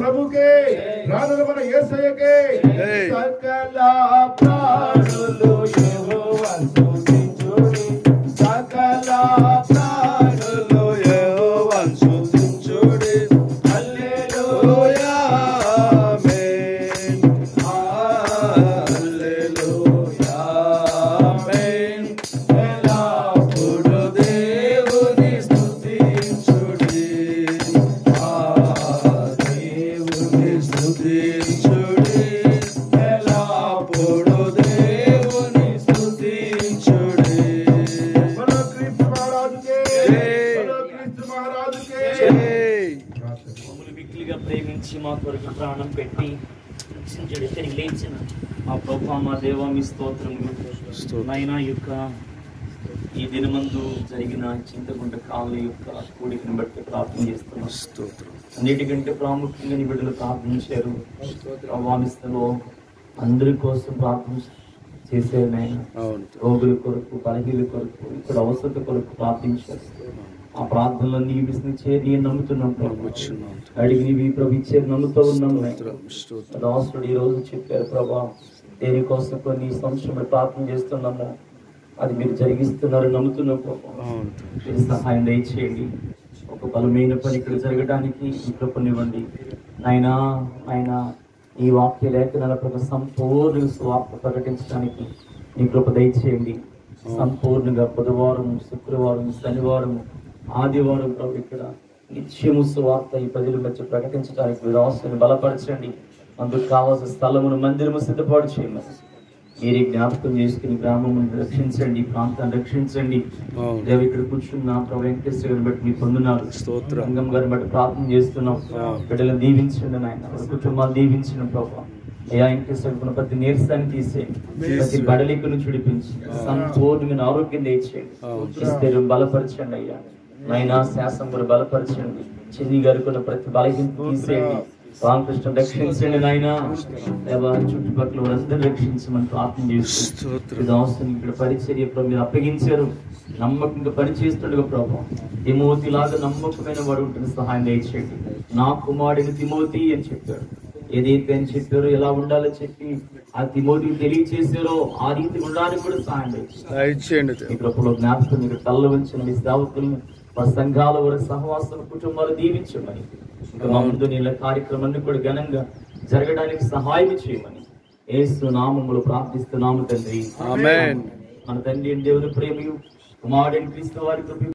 ప్రభుకే రాజుల మన యేసయ్యకే సకల ప్రాణులు యెహోవాను స్తుతించుడి సకల ప్రాణులు యెహోవాను స్తుతించుడి హల్లెలూయా ఆమేన్ హల్లెలూయా ఆమేన్ ఎల్లప్పుడూ దేవుని స్తుతించుడి దేవుని స్తుతించుడి ఎల్లప్పుడూ దేవుని స్తుతించుడి బలో క్రీస్తు మహారాజుకే బలో క్రీస్తు మహారాజుకే మమ్మల్ని మిక్కిలిగా ప్రేమించి మా కొరకు ప్రాణం పెట్టి రక్షించడి తిరిగి లేచిన మా ప్రభువా మా దేవా మీ స్తోత్రములు నాయనా యొక్క ఈ దినమందు జరిగిన చింతకుంట కాళ్ళ యొక్క కూడికను బట్టి ప్రార్థన చేస్తున్నాం. అన్నిటికంటే ప్రాముఖ్యంగా నీ బిడ్డలు ప్రార్థించారు. ప్రభావిస్తలో అందరి కోసం ప్రార్థన చేశారు నాయన. రోగుల కొరకు, బలహీనుల కొరకు, ఇక్కడ అవసరత కొరకు ప్రార్థించారు. ఆ ప్రార్థనలో నీ చేరి నమ్ముతున్నాం ప్రభు. అడిగి నీవి ప్రభు ఇచ్చేది నమ్ముతూ ఉన్నాం. దాసుడు ఈ రోజు చెప్పారు ప్రభా, దేనికోసం కొన్ని సంవత్సరం ప్రార్థన చేస్తున్నాము, అది మీరు జరిగిస్తున్నారు నమ్ముతున్నాం ప్రభు. మీరు సహాయం దయచేయండి. ఒక బలమైన పని ఇక్కడ జరగడానికి ఈ కృపనివ్వండి నాయనా. ఆయన ఈ వాక్య లేఖనాల ప్రభు సంపూర్ణ స్వార్థ ప్రకటించడానికి నీ కృప దయచేయండి. సంపూర్ణంగా బుధవారం, శుక్రవారం, శనివారం, ఆదివారం ప్రభు ఇక్కడ నిత్యము స్వార్థ ఈ ప్రజల మధ్య ప్రకటించడానికి మీరు ఆశను బలపరచండి. అందుకు కావాల్సిన స్థలమును, మందిరము సిద్ధపాటు చేయమని మీరే జ్ఞాపకం చేసుకుని గ్రామం రక్షించండి, ప్రాంతాన్ని రక్షించండి. దేవ ఇక్కడ కూర్చున్న ప్రభు వెంకటేశ్వర గారిని బట్టి మీ పొందున్నారు, రంగం గారిని బట్టి ప్రార్థన చేస్తున్నాం. బిడ్డలను దీవించండి నాయన, కుటుంబాలు దీవించండి ప్రభు. అయ్యా వెంకటేశ్వర ప్రతి నీరసాన్ని తీసేయండి, ప్రతి బడలికను చుడిపించి సంపూర్ణమైన ఆరోగ్యం తెచ్చేయండి. స్థిరం బలపరచండి అయ్యా నాయన. శాసనం కూడా బలపరచండి. చిన్ని గారికి ఉన్న ప్రతి బలహీన తీసేయండి. రామకృష్ణ రక్షించండి నాయన. చుట్టుపక్కల అందరూ రక్షించమని ప్రార్థన చేస్తుంది. ఇక్కడ పరిచర్య మీరు అప్పగించారు, నమ్మకంగా పనిచేస్తుండగా ప్రభావ తిమోతి లాగా నమ్మకమైన వాడు ఉంటుంది. సహాయం దయచేయండి. నా కుమారుడిని తిమోతి అని చెప్పారు. ఏదైతే అని చెప్పారో, ఎలా ఉండాలో చెప్పి ఆ తిమోతికి తెలియచేశారో ఆ రీతి ఉండడానికి కూడా సహాయం దయచేయండి. ఈ ప్రభులో జ్ఞాపకం మీరు కళ్ళ వచ్చిన మీ సేవకులను, మా సంఘాల వారి సహవాసాల కుటుంబాలు దీవించమని, ఇంకా మా ముందు నీళ్ళ కార్యక్రమాన్ని కూడా ఘనంగా జరగడానికి సహాయం చేయమని యేసు నామములో ప్రార్థిస్తున్నాము తండ్రి. ఆమేన్. మన తండ్రి దేవుని ప్రేమయు కుమారుడైన క్రీస్తు వారి